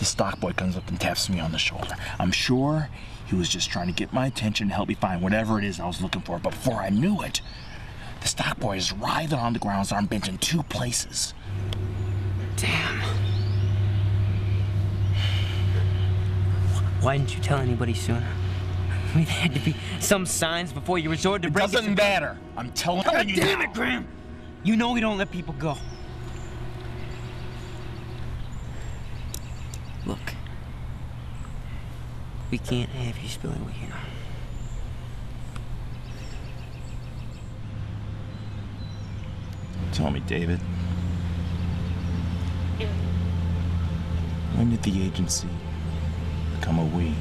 The stock boy comes up and taps me on the shoulder. I'm sure he was just trying to get my attention and help me find whatever it is I was looking for. But before I knew it, the stock boy is writhing on the ground, his arm bent in 2 places. Damn. Why didn't you tell anybody sooner? I mean, there had to be some signs before you resorted to It breaking. doesn't matter. I'm telling you now. Damn it, Graham! You know we don't let people go. Look, we can't have you spilling what you know. Tell me, David. When did the agency become a we?